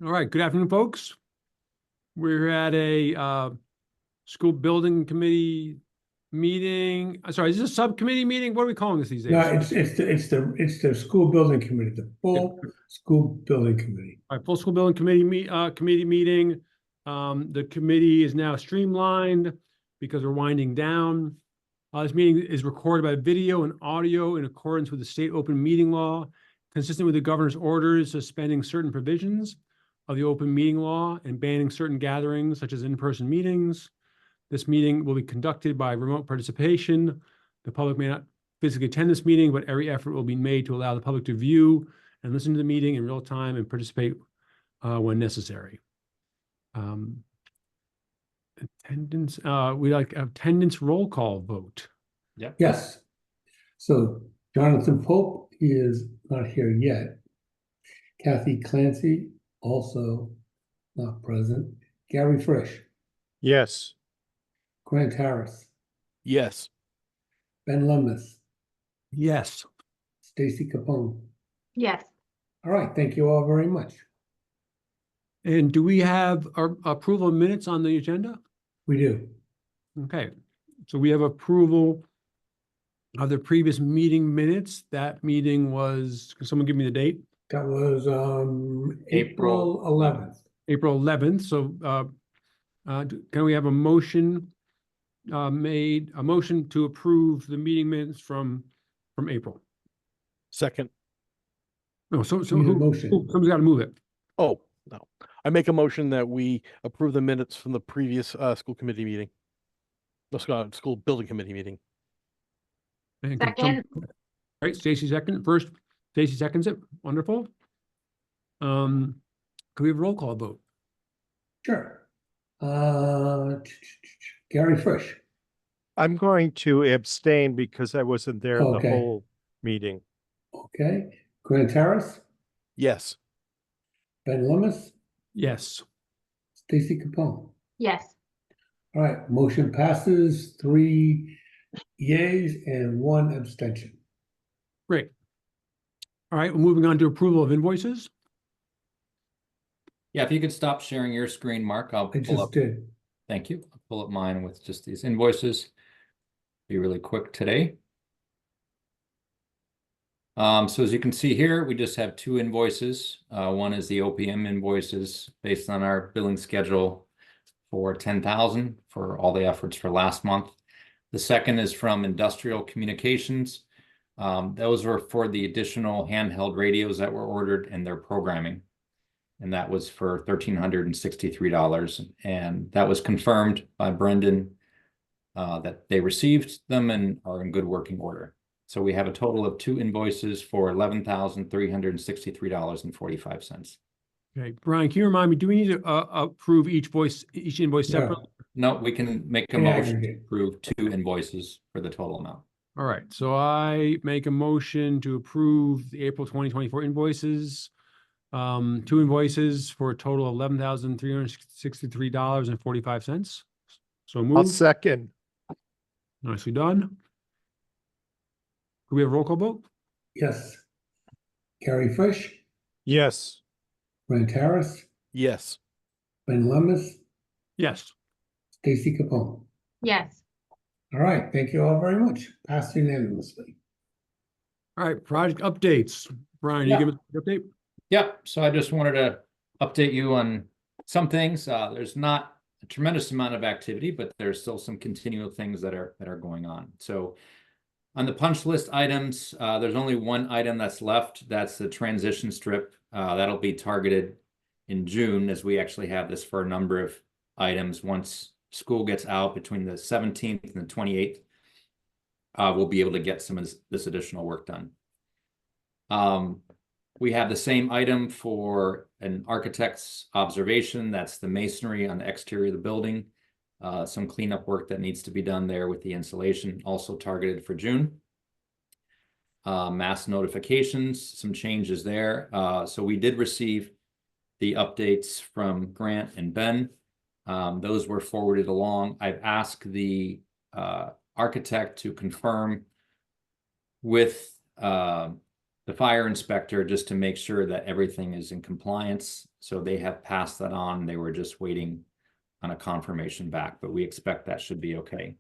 All right, good afternoon, folks. We're at a school building committee meeting. Sorry, is this a subcommittee meeting? What are we calling this these days? No, it's the school building committee, the full school building committee. All right, full school building committee meeting. The committee is now streamlined because we're winding down. This meeting is recorded by video and audio in accordance with the state open meeting law, consistent with the governor's orders suspending certain provisions of the open meeting law and banning certain gatherings such as in-person meetings. This meeting will be conducted by remote participation. The public may not physically attend this meeting, but every effort will be made to allow the public to view and listen to the meeting in real time and participate when necessary. Attendance, we like attendance roll call vote. Yeah. Yes. So Jonathan Pope is not here yet. Kathy Clancy also not present. Gary Frisch, Yes. Grant Harris, Yes. Ben Lemmis, Yes. Stacy Capone. Yes. All right, thank you all very much. And do we have our approval of minutes on the agenda? We do. Okay, so we have approval of the previous meeting minutes. That meeting was, can someone give me the date? That was April 11th. April 11th. So can we have a motion a motion to approve the meeting minutes from April? Second. No, so We need a motion. somebody's got to move it. Oh, no. I make a motion that we approve the minutes from the previous school committee meeting. The school building committee meeting. And can Second. All right, Stacy first. Stacy seconds it. Wonderful. Can we have a roll call vote? Sure. Gary Frisch. I'm going to abstain because I wasn't there the Okay. whole meeting. Okay. Grant Harris, Yes. Ben Lemmis, Yes. Stacy Capone. Yes. All right, motion passes, 3 yeas and 1 abstention. Great. All right, we're moving on to approval of invoices. Yeah, if you could stop sharing your screen, Mark, I'll I pull just up. did. Thank you. I'll pull up mine with just these invoices. Be really quick today. So as you can see here, we just have 2 invoices. One is the OPM invoices based on our billing schedule for $10,000 for all the efforts for last month. The second is from Industrial Communications. Those were for the additional handheld radios that were ordered and their programming. And that was for $1,363. And that was confirmed by Brendan that they received them and are in good working order. So we have a total of 2 invoices for $11,363.45. Okay, Brian, can you remind me, do we need to approve each invoice Yeah. separately? No, we can make a In motion to aggregate. approve 2 invoices for the total amount. All right, so I make a motion to approve the April 2024 invoices. 2 invoices for a total of $11,363.45. So I'll moved. second. Nicely done. Could we have a roll call vote? Yes. Gary Frisch, Yes. Grant Harris, Yes. Ben Lemmis, Yes. Stacy Capone. Yes. All right, thank you all very much. Passed unanimously. All right, project updates. Brian, Yeah. you give us an update? Yeah, so I just wanted to update you on some things. There's not a tremendous amount of activity, but there's still some continual things that are going on. So on the punch list items, there's only one item that's left. That's the transition strip. That'll be targeted in June, as we actually have this for a number of items. Once school gets out between the 17th and the 28th, we'll be able to get some of this additional work done. We have the same item for an architect's observation. That's the masonry on the exterior of the building. Some cleanup work that needs to be done there with the insulation, also targeted for June. Mass notifications, some changes there. So we did receive the updates from Grant and Ben. Those were forwarded along. I've asked the architect to confirm with the fire inspector just to make sure that everything is in compliance. So they have passed that on. They were just waiting on a confirmation back, but we expect that should be okay.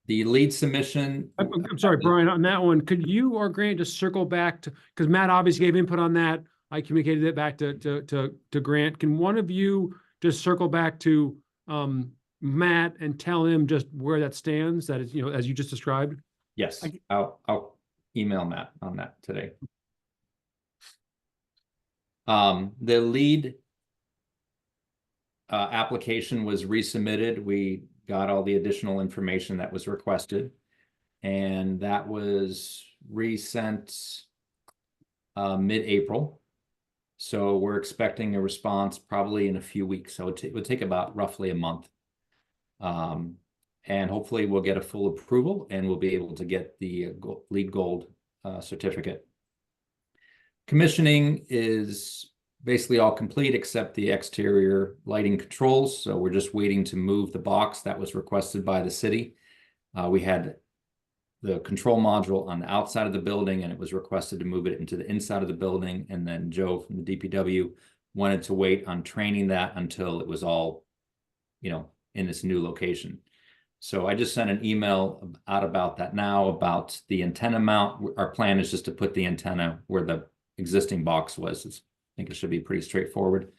The lead submission. I'm sorry, Brian, on that one, could you or Grant just circle back to, because Matt obviously gave input on that. I communicated it back to Grant. Can one of you just circle back to Matt and tell him just where that stands, that is, you know, as you just described? Yes, I'll email Matt on that today. The lead application was resubmitted. We got all the additional information that was requested, and that was resent mid-April. So we're expecting a response probably in a few weeks. So it would take about roughly a month. And hopefully we'll get a full approval and we'll be able to get the LEED Gold certificate. Commissioning is basically all complete except the exterior lighting controls. So we're just waiting to move the box that was requested by the city. We had the control module on the outside of the building and it was requested to move it into the inside of the building. And then Joe from the DPW wanted to wait on training that until it was all, you know, in this new location. So I just sent an email out about that now, about the antenna mount. Our plan is just to put the antenna where the existing box was. I think it should be pretty straightforward,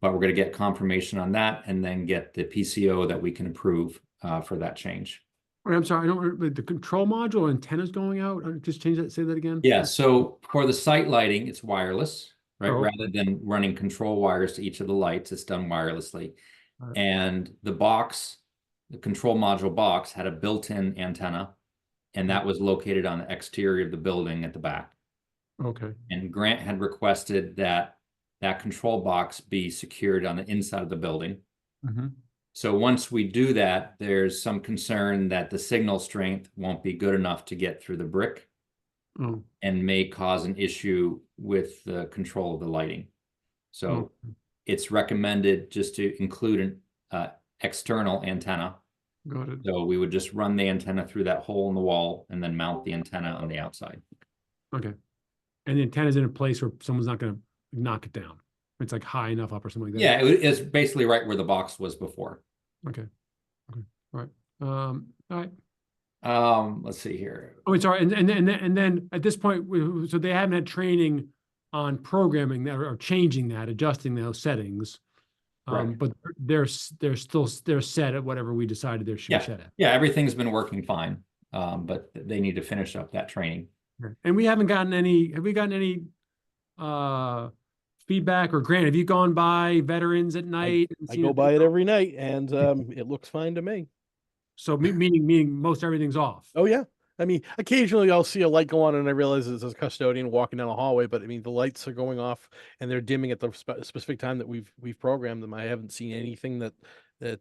but we're going to get confirmation on that and then get the PCO that we can approve for that change. Wait, I'm sorry, I don't, the control module antennas going out, just change that, say that again? Yeah, so for the site lighting, it's wireless, right? Oh. Rather than running control wires to each of the lights, it's done wirelessly. Right. And the box, the control module box had a built-in antenna, and that was located on the exterior of the building at the back. Okay, And Grant had requested that that control box be secured on the inside of the building. mhm, So once we do that, there's some concern that the signal strength won't be good enough to get through the brick oh, and may cause an issue with the control of the lighting. So it's recommended just to include an external antenna. got it, So we would just run the antenna through that hole in the wall and then mount the antenna on the outside. okay. And the antenna's in a place where someone's not gonna knock it down. It's like high enough up or something like that. Yeah, it's basically right where the box was before. Okay, all right, all right. Let's see here. Oh, sorry, and then at this point, so they haven't had training on programming that or changing that, adjusting those settings. Correct. But they're set at whatever we decided they should be set at. Yeah, everything's been working fine. But they need to finish up that training. And we haven't gotten any, have we gotten any feedback, or Grant, have you gone by veterans at night? and I seen go if by they- it every night and it looks fine to me. So meaning most everything's off. Oh, yeah. I mean, occasionally I'll see a light go on and I realize it's a custodian walking down a hallway, but I mean, the lights are going off and they're dimming at the specific time that we've programmed them. I haven't seen anything that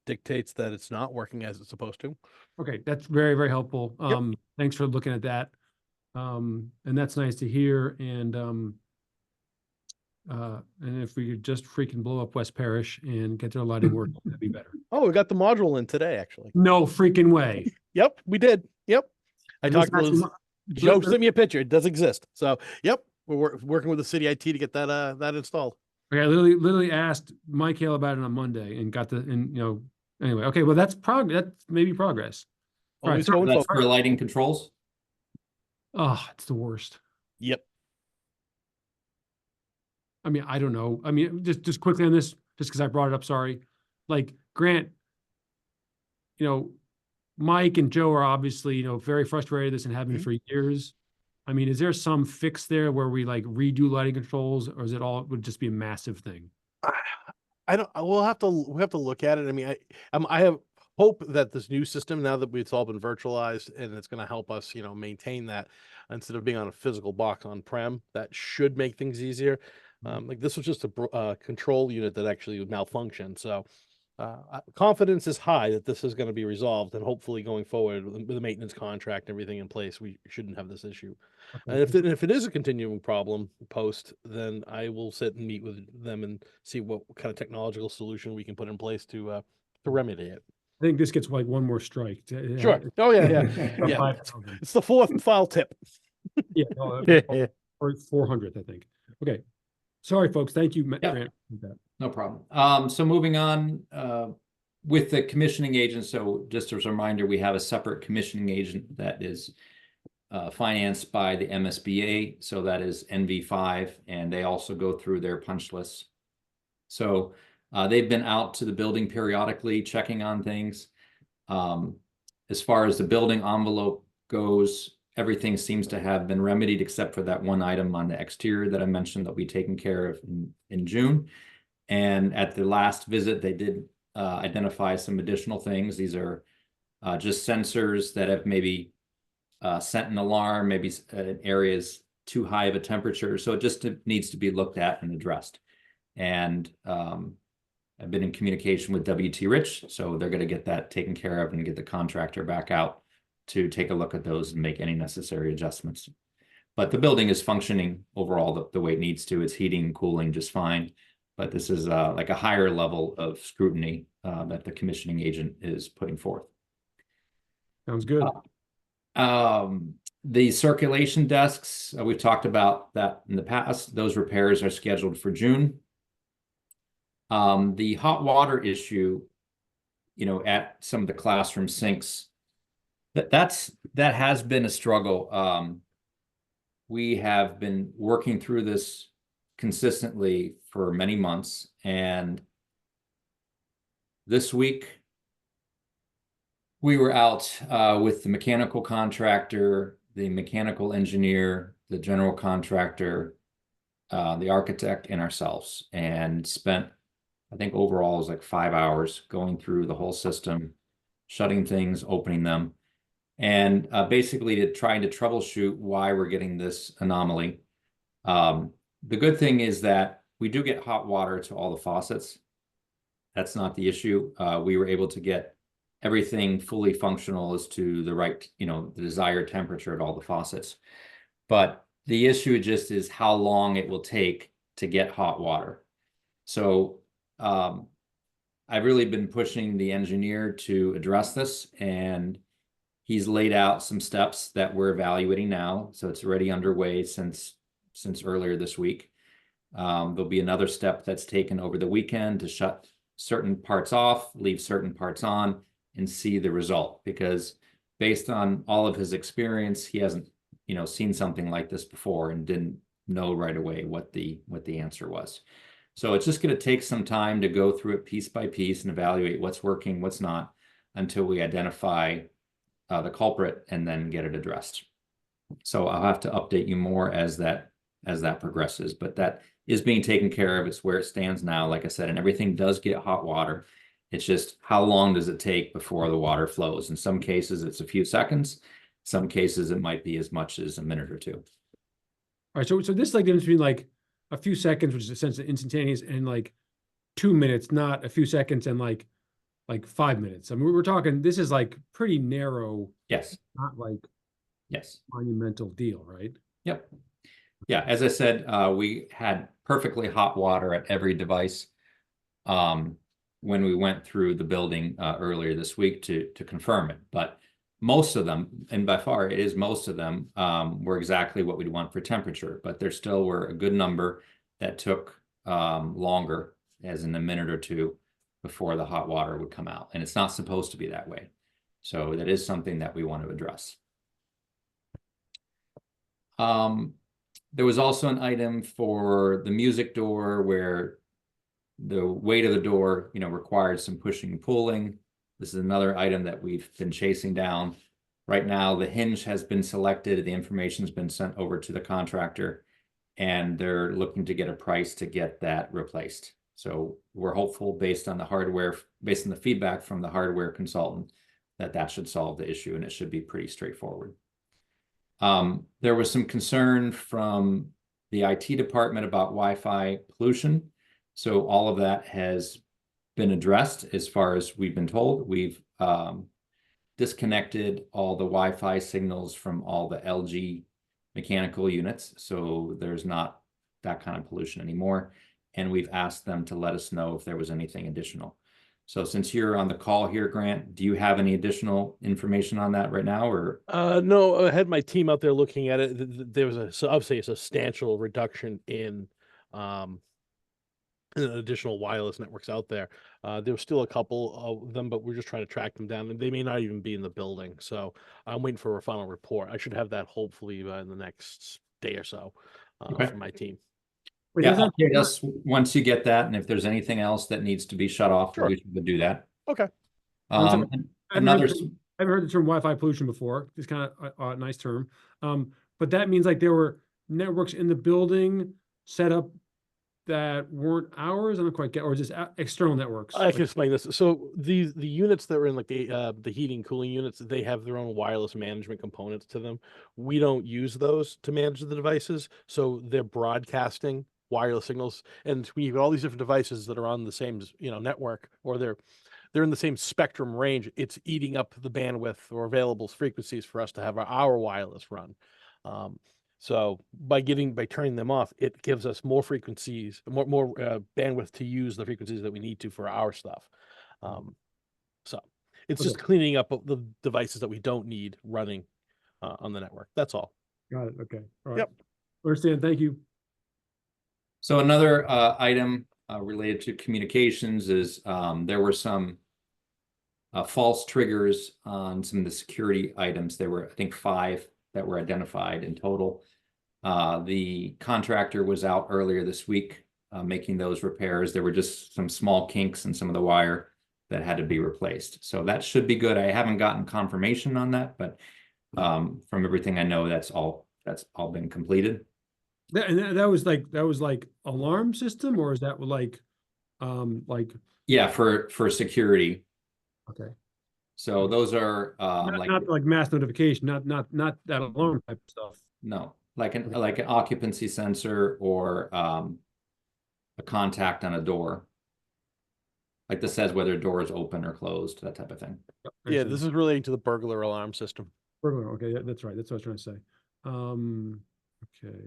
dictates that it's not working as it's supposed to. Okay, that's very, very helpful. Yep. Thanks for looking at that. And that's nice to hear. And if we could just freaking blow up West Parish and get their lighting working, that'd be better. Oh, we got the module in today, actually. No freaking way. Yep, we did. Yep. I And talked this to is Liz. actually- Joe sent me a picture. It does exist. So, yep, we're working with the city IT to get that installed. Okay, I literally asked Mike Hale about it on Monday and got anyway, okay, well, that's maybe progress. All right, Always so going That's forward. for lighting controls. Oh, it's the worst. Yep. I mean, I don't know. I mean, just quickly on this, just because I brought it up, sorry. Like Grant, Mike and Joe are obviously, very frustrated with this and have been for years. I mean, is there some fix there where we like redo lighting controls, or is it all, would just be a massive thing? We'll have to look at it. I mean, I have hope that this new system, now that it's all been virtualized and it's going to help us, maintain that instead of being on a physical box on-prem, that should make things easier. Like this was just a control unit that actually malfunctioned. So confidence is high that this is going to be resolved, and hopefully going forward with the maintenance contract and everything in place, we shouldn't have this issue. And if it is a continuing problem post, then I will sit and meet with them and see what kind of technological solution we can put in place to remedy it. I think this gets like one more strike. Sure. Oh yeah. Yeah. It's the fourth file tip. Yeah, or 400th, I think. Okay. Sorry, folks. Thank you, Yeah. Grant. with that. No problem. So moving on, with the commissioning agent, so just as a reminder, we have a separate commissioning agent that is financed by the MSBA, so that is NV5, and they also go through their punch lists. So they've been out to the building periodically, checking on things. As far as the building envelope goes, everything seems to have been remedied except for that one item on the exterior that I mentioned that we taken care of in June. And at the last visit, they did identify some additional things. These are just sensors that have maybe sent an alarm, maybe an area is too high of a temperature. So it just needs to be looked at and addressed. And I've been in communication with WT Rich, so they're going to get that taken care of and get the contractor back out to take a look at those and make any necessary adjustments. But the building is functioning overall the way it needs to. It's heating and cooling just fine. But this is like a higher level of scrutiny that the commissioning agent is putting forth. Sounds good. The circulation desks, we've talked about that in the past. Those repairs are scheduled for June. The hot water issue, at some of the classroom sinks, that has been a struggle. We have been working through this consistently for many months, and this week we were out with the mechanical contractor, the mechanical engineer, the general contractor, the architect, and ourselves, and spent, I think overall it was like 5 hours going through the whole system, shutting things, opening them, and basically trying to troubleshoot why we're getting this anomaly. The good thing is that we do get hot water to all the faucets. That's not the issue. We were able to get everything fully functional as to the right, the desired temperature at all the faucets. But the issue just is how long it will take to get hot water. So I've really been pushing the engineer to address this, and he's laid out some steps that we're evaluating now. So it's already underway since earlier this week. There'll be another step that's taken over the weekend to shut certain parts off, leave certain parts on, and see the result. Because based on all of his experience, he hasn't, seen something like this before and didn't know right away what the answer was. So it's just going to take some time to go through it piece by piece and evaluate what's working, what's not, until we identify the culprit and then get it addressed. So I'll have to update you more as that progresses, but that is being taken care of. It's where it stands now, like I said, and everything does get hot water. It's just how long does it take before the water flows? In some cases, it's a few seconds. Some cases, it might be as much as a minute or two. All right. So this is like the difference between like a few seconds, which is essentially instantaneous, and like 2 minutes, not a few seconds and like 5 minutes. I mean, we're talking, this is like pretty narrow. Yes. Not like Yes. monumental deal, right? Yep. Yeah. As I said, we had perfectly hot water at every device when we went through the building earlier this week to confirm it. But most of them, and by far it is most of them, were exactly what we'd want for temperature. But there still were a good number that took longer, as in a minute or two, before the hot water would come out. And it's not supposed to be that way. So that is something that we want to address. There was also an item for the music door where the weight of the door, required some pushing and pulling. This is another item that we've been chasing down. Right now, the hinge has been selected. The information's been sent over to the contractor, and they're looking to get a price to get that replaced. So we're hopeful, based on the feedback from the hardware consultant, that should solve the issue, and it should be pretty straightforward. There was some concern from the IT department about Wi-Fi pollution. So all of that has been addressed as far as we've been told. We've disconnected all the Wi-Fi signals from all the LG mechanical units. So there's not that kind of pollution anymore. And we've asked them to let us know if there was anything additional. So since you're on the call here, Grant, do you have any additional information on that right now, or? No, I had my team out there looking at it. There was obviously a substantial reduction in and additional wireless networks out there. There's still a couple of them, but we're just trying to track them down, and they may not even be in the building. So I'm waiting for a final report. I should have that hopefully in the next day or so Okay. from my team. Wait, Yeah, that's not- update us once you get that, and if there's anything else that needs to be shut off, Sure. we should do that. Okay. And I haven't another, heard I haven't heard the term Wi-Fi pollution before. It's kind of a nice term. But that means like there were networks in the building set up that weren't ours. I don't quite get, or just external networks. I Like, can explain this. So the units that are in like the heating cooling units, they have their own wireless management components to them. We don't use those to manage the devices, so they're broadcasting wireless signals, and we have all these different devices that are on the same network, or they're in the same spectrum range. It's eating up the bandwidth or available frequencies for us to have our wireless run. So by turning them off, it gives us more frequencies, more bandwidth to use the frequencies that we need to for our stuff. So it's just Okay. cleaning up the devices that we don't need running on the network. That's all. got it. Okay. All right. Yep. Understand. Thank you. so another item related to communications is there were some false triggers on some of the security items. There were, I think, 5 that were identified in total. The contractor was out earlier this week making those repairs. There were just some small kinks in some of the wire that had to be replaced. So that should be good. I haven't gotten confirmation on that, but from everything I know, that's all been completed. That was like alarm system, or is that like Yeah, for security. okay. So those are Not like mass notification, not that alarm type stuff. no, like an occupancy sensor or a contact on a door. Like this says whether a door is open or closed, that type of thing. Yeah, this is relating to the burglar alarm system. Burglar. Okay, yeah, that's right. That's what I was trying to say. Okay.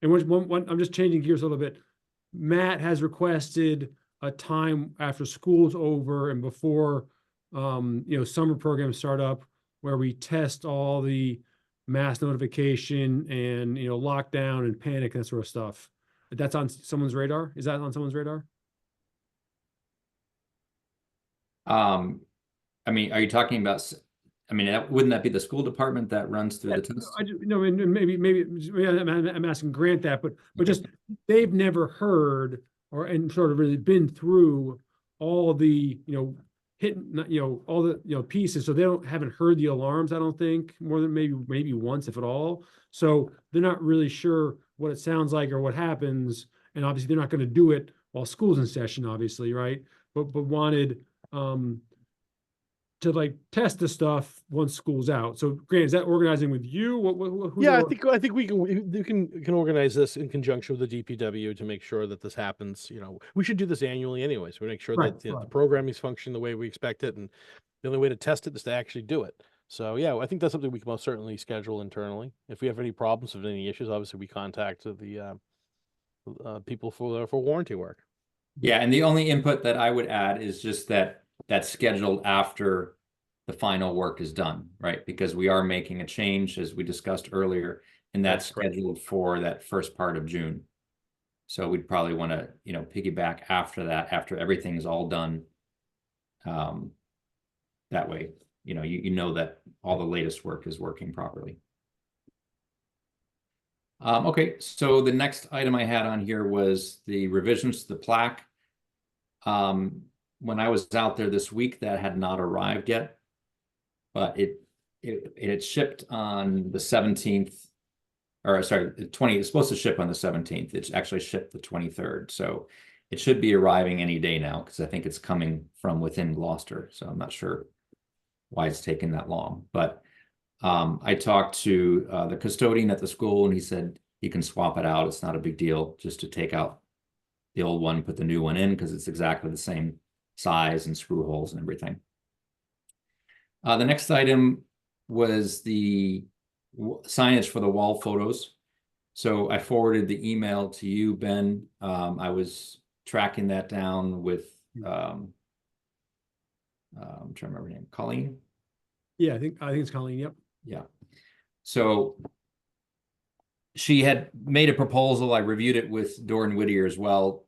And one, I'm just changing gears a little bit. Matt has requested a time after school's over and before, summer programs start up, where we test all the mass notification and, lockdown and panic and that sort of stuff. That's on someone's radar? Is that on someone's radar? I mean, are you talking about? I mean, wouldn't that be the school department that runs through the test? And maybe I'm asking Grant that, but just they've never heard and sort of really been through all the all the pieces, so they haven't heard the alarms. I don't think more than maybe once, if at all. So they're not really sure what it sounds like or what happens, and obviously they're not going to do it while school's in session, obviously, right? But wanted to like test the stuff once school's out. So Grant, is that organizing with you? Who's Yeah, I think we can organize this in conjunction with the DPW to make sure that this happens. We should do this annually anyways. We make sure Right, that the right. programming is functioning the way we expect it, and the only way to test it is to actually do it. So yeah, I think that's something we can most certainly schedule internally. If we have any problems, if any issues, obviously we contact the people for warranty work. Yeah, and the only input that I would add is just that that's scheduled after the final work is done, right? Because we are making a change, as we discussed earlier, and that's scheduled for that first part of June. So we'd probably want to, piggyback after that, after everything is all done. That way, you know that all the latest work is working properly. Okay, so the next item I had on here was the revisions to the plaque. When I was out there this week, that had not arrived yet, but it had shipped on the 17th, or sorry, the 20th. It's supposed to ship on the 17th. It's actually shipped the 23rd, so it should be arriving any day now, because I think it's coming from within Gloucester. So I'm not sure why it's taken that long, but I talked to the custodian at the school, and he said he can swap it out. It's not a big deal, just to take out the old one, put the new one in, because it's exactly the same size and screw holes and everything. The next item was the signage for the wall photos. So I forwarded the email to you, Ben. I was tracking that down with I'm trying to remember her name, Colleen. Yeah, I think it's Colleen. Yep. Yeah. So she had made a proposal. I reviewed it with Doran Whittier as well.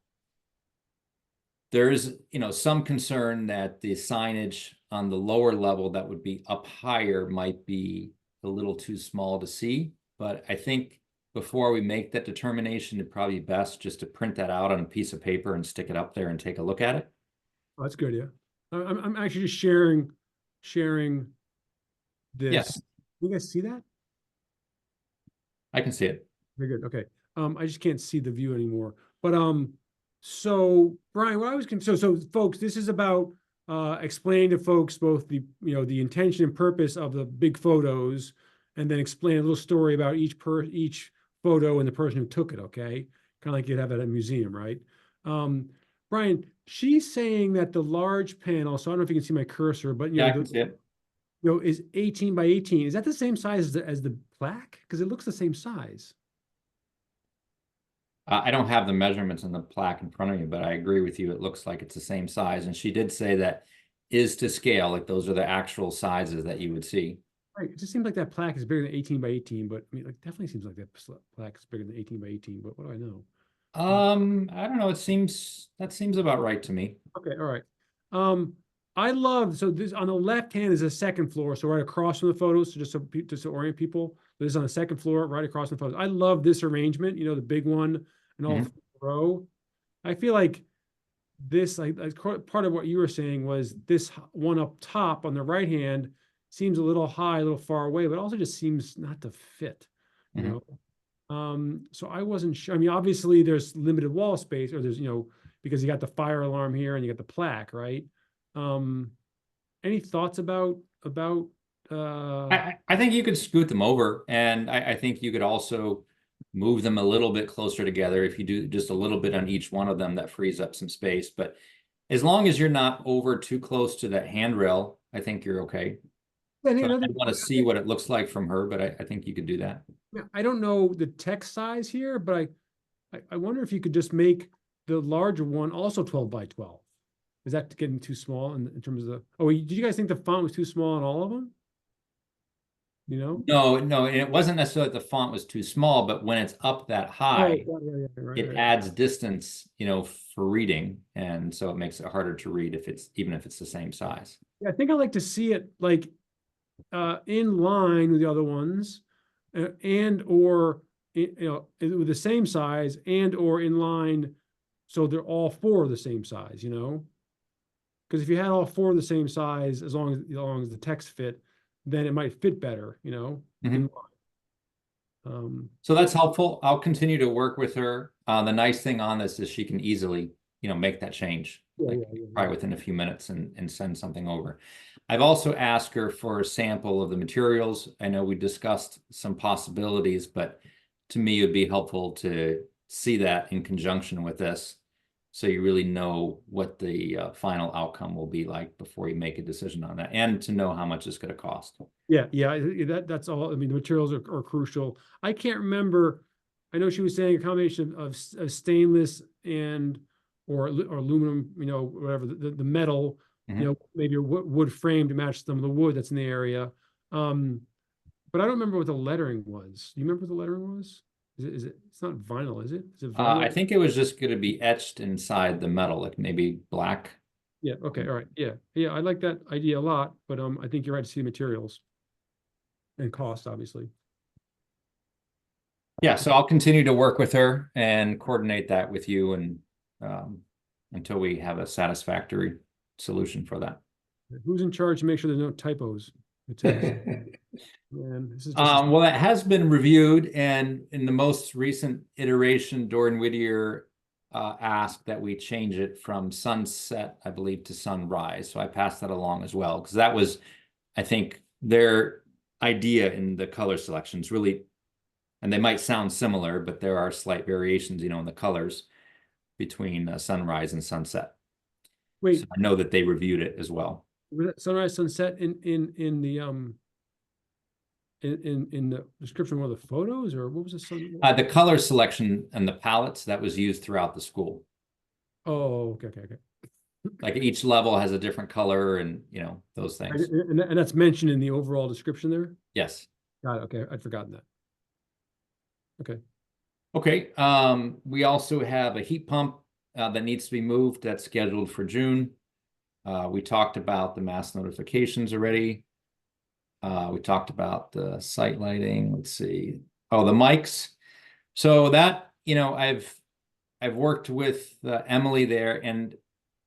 There is, some concern that the signage on the lower level that would be up higher might be a little too small to see. But I think before we make that determination, it'd probably be best just to print that out on a piece of paper and stick it up there and take a look at it. Oh, that's good, yeah. I'm actually just sharing this. Yes. You guys see that? I can see it. Very good, okay. I just can't see the view anymore. But, so Brian, what I was, so folks, this is about explaining to folks both the, the intention and purpose of the big photos, and then explain a little story about each photo and the person who took it, okay? Kind of like you'd have at a museum, right? Brian, she's saying that the large panel, so I don't know if you can see my cursor, but Yeah, I can see it. is 18 by 18. Is that the same size as the plaque? Because it looks the same size. I don't have the measurements in the plaque in front of me, but I agree with you. It looks like it's the same size. And she did say that is to scale, like those are the actual sizes that you would see. Right, it just seems like that plaque is bigger than 18 by 18, but I mean, like, definitely seems like that plaque is bigger than 18 by 18, but what do I know? I don't know. That seems about right to me. Okay, all right. I love, so this on the left hand is a second floor, so right across from the photos, so just to orient people, this is on the second floor, right across from the photos. I love this arrangement, the big one and all row. I feel like this, like part of what you were saying was this one up top on the right hand seems a little high, a little far away, but also just seems not to fit, you know? So I wasn't sure. I mean, obviously there's limited wall space, or there's, because you got the fire alarm here and you got the plaque, right? Any thoughts about I think you could scoot them over, and I think you could also move them a little bit closer together. If you do just a little bit on each one of them, that frees up some space. But as long as you're not over too close to that handrail, I think you're okay. So I want to see what it looks like from her, but I think you could do that. Yeah, I don't know the text size here, but I wonder if you could just make the larger one also 12 by 12. Is that getting too small in terms of the, did you guys think the font was too small on all of them? No, and it wasn't necessarily that the font was too small, but when it's up that high, it adds distance, for reading. And so it makes it harder to read even if it's the same size. Yeah, I think I like to see it like in line with the other ones, and or with the same size, and or in line, so they're all four the same size, because if you had all four the same size, as long as the text fit, then it might fit better, in line. So that's helpful. I'll continue to work with her. The nice thing on this is she can easily, make that change, probably within a few minutes and send something over. I've also asked her for a sample of the materials. I know we discussed some possibilities, but to me, it would be helpful to see that in conjunction with this, so you really know what the final outcome will be like before you make a decision on that, and to know how much it's going to cost. Yeah, that's all. I mean, the materials are crucial. I can't remember. I know she was saying a combination of stainless or aluminum, whatever, the metal, maybe a wood frame to match some of the wood that's in the area. But I don't remember what the lettering was. Do you remember what the lettering was? Is it? It's not vinyl, is it? Is it vinyl? I think it was just going to be etched inside the metal, like maybe black. Yeah. Okay. All right. Yeah. I like that idea a lot, but I think you're right to see materials and cost, obviously. Yeah. So I'll continue to work with her and coordinate that with you, and until we have a satisfactory solution for that. Who's in charge to make sure there's no typos? Man, this is well, it has been reviewed, and in the most recent iteration, Doran Whittier asked that we change it from sunset, I believe, to sunrise. So I passed that along as well, because that was, I think, their idea in the color selections, really, and they might sound similar, but there are slight variations, in the colors between sunrise and sunset. Wait, so I know that they reviewed it as well. Sunrise, sunset in the description of the photos, or what was the sun? The color selection and the palettes that was used throughout the school. Oh, okay. Like each level has a different color, and those things. And that's mentioned in the overall description there? Yes. Got it. Okay, I'd forgotten that. Okay, we also have a heat pump that needs to be moved. That's scheduled for June. We talked about the mass notifications already. We talked about the site lighting. Let's see. Oh, the mics. So that, I've worked with Emily there, and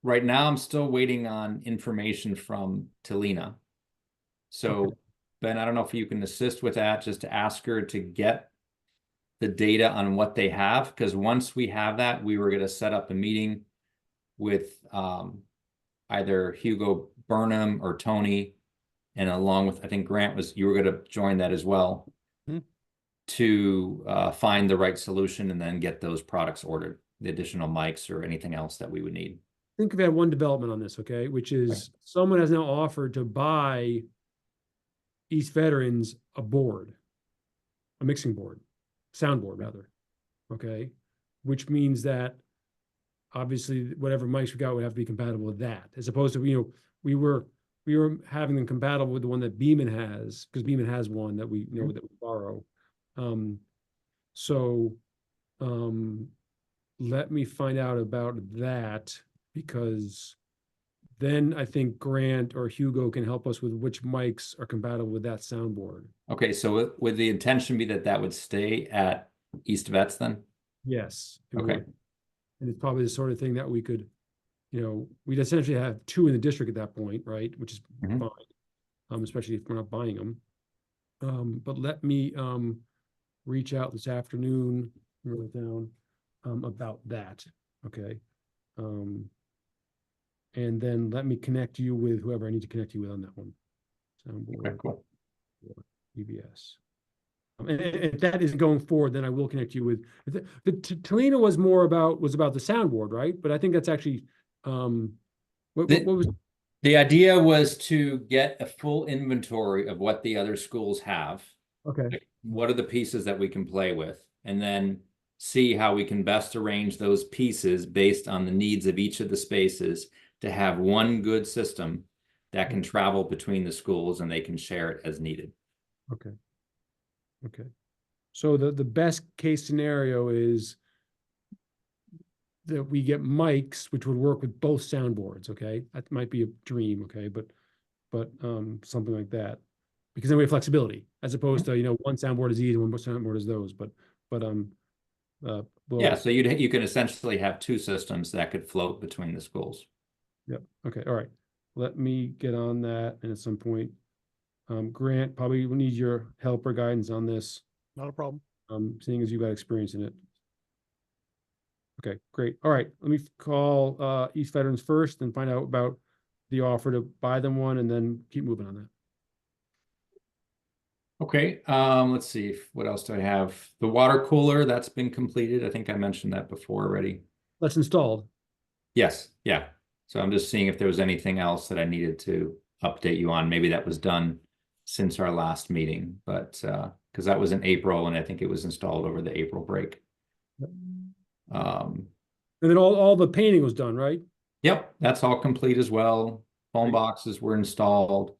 right now I'm still waiting on information from Talina. So Okay. Ben, I don't know if you can assist with that, just to ask her to get the data on what they have, because once we have that, we were going to set up a meeting with either Hugo Burnham or Tony, and along with, I think Grant you were going to join that as well, to find the right solution and then get those products ordered, the additional mics or anything else that we would need. I think we've had one development on this, okay, which is someone has now offered to buy East Veterans a board, a mixing board, soundboard rather, okay? Which means that obviously whatever mics we got would have to be compatible with that, as opposed to, we were having them compatible with the one that Beeman has, because Beeman has one that we know that we borrow. Let me find out about that, because then I think Grant or Hugo can help us with which mics are compatible with that soundboard. Okay, so would the intention be that that would stay at East Vets then? Yes. It Okay. would. And it's probably the sort of thing that we could, we'd essentially have two in the district at that point, right? Which is Mhm. fine, especially if we're not buying them. But let me reach out this afternoon, write it down, about that, okay? And then let me connect you with whoever I need to connect you with on that one. Soundboard. Okay, cool. EVS. And if that isn't going forward, then I will connect you with the Talina was about the soundboard, right? But I think that's actually what was The idea was to get a full inventory of what the other schools have. okay. Like, what are the pieces that we can play with, and then see how we can best arrange those pieces based on the needs of each of the spaces to have one good system that can travel between the schools and they can share it as needed. Okay. So the best case scenario is that we get mics, which would work with both soundboards, okay? That might be a dream, okay? But something like that. Because then we have flexibility, as opposed to, one soundboard is these, one soundboard is those, but well, Yeah, so you can essentially have two systems that could float between the schools. Yep. Okay. All right. Let me get on that, and at some point, Grant, probably will need your help or guidance on this. Not a problem. Seeing as you've got experience in it. Okay, great. All right, let me call East Veterans first and find out about the offer to buy them one, and then keep moving on that. Okay, let's see, what else do I have? The water cooler, that's been completed. I think I mentioned that before already. That's installed. Yes, yeah. So I'm just seeing if there was anything else that I needed to update you on. Maybe that was done since our last meeting, but because that was in April, and I think it was installed over the April break. And then all the painting was done, right? Yep, that's all complete as well. Phone boxes were installed.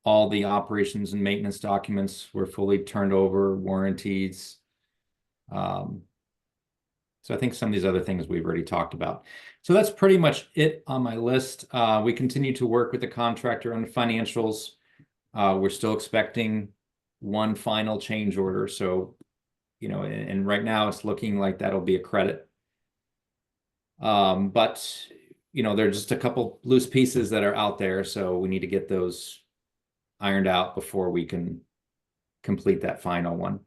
All the operations and maintenance documents were fully turned over, warranties. So I think some of these other things we've already talked about. So that's pretty much it on my list. We continue to work with the contractor on the financials. We're still expecting one final change order. So, and right now it's looking like that'll be a credit. But, there's just a couple loose pieces that are out there. So we need to get those ironed out before we can complete that final one.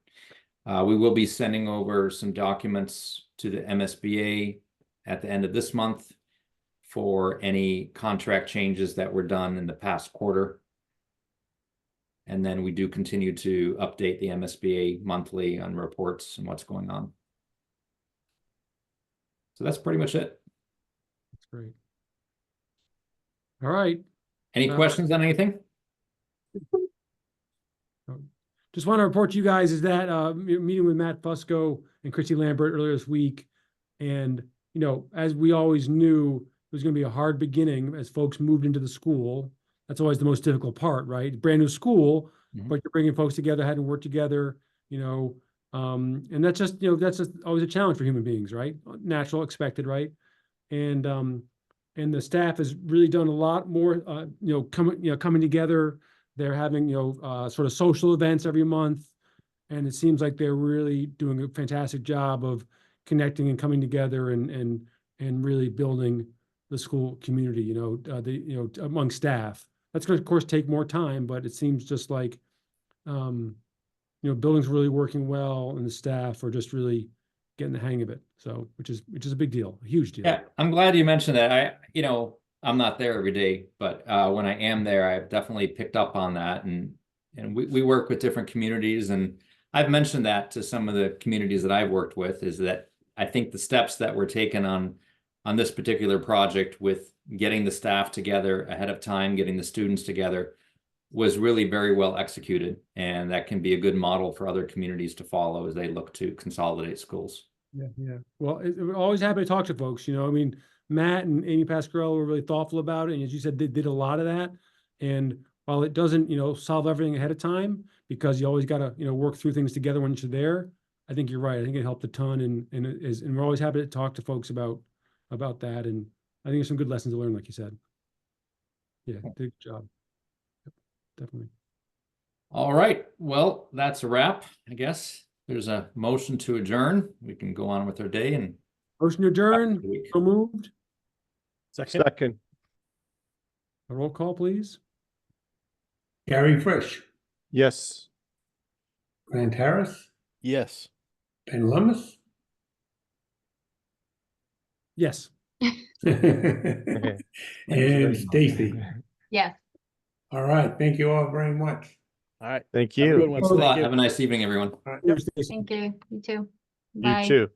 We will be sending over some documents to the MSBA at the end of this month for any contract changes that were done in the past quarter. And then we do continue to update the MSBA monthly on reports and what's going on. So that's pretty much it. That's great. All right. Any questions on anything? Just want to report to you guys is that meeting with Matt Fusco and Christy Lambert earlier this week. And, as we always knew, it was going to be a hard beginning as folks moved into the school. That's always the most difficult part, right? Brand new school, but you're bringing folks together, hadn't worked together, And that's just, that's just always a challenge for human beings, right? Natural, expected, right? And the staff has really done a lot more, coming together. They're having, sort of social events every month. And it seems like they're really doing a fantastic job of connecting and coming together and really building the school community, among staff. That's going to, of course, take more time, but it seems just like, building's really working well and the staff are just really getting the hang of it. So, which is a big deal, a huge deal. Yeah, I'm glad you mentioned that. I'm not there every day, but when I am there, I've definitely picked up on that. And we work with different communities, and I've mentioned that to some of the communities that I've worked with, is that I think the steps that were taken on this particular project with getting the staff together ahead of time, getting the students together, was really very well executed. And that can be a good model for other communities to follow as they look to consolidate schools. Yeah, yeah. Well, we're always happy to talk to folks, I mean, Matt and Amy Pascarello were really thoughtful about it. And as you said, they did a lot of that. And while it doesn't, solve everything ahead of time, because you always got to, work through things together when you're there, I think you're right. I think it helped a ton. And we're always happy to talk to folks about that. And I think there's some good lessons to learn, like you said. Yeah, good job. Yep, definitely. All right. Well, that's a wrap, I guess. There's a motion to adjourn. We can go on with our day and Motion to adjourn, so moved. Second, A roll call, please. Gary Frisch, yes. Grant Harris, Yes. Ben Lummis. Yes. Okay. And Stacy. Yes. All right, thank you all very much. All right. Thank Have a good you. one. thanks a lot. Thank you. Have a nice evening, everyone. Yes, Stacy. Thank you. You too. You Bye. too.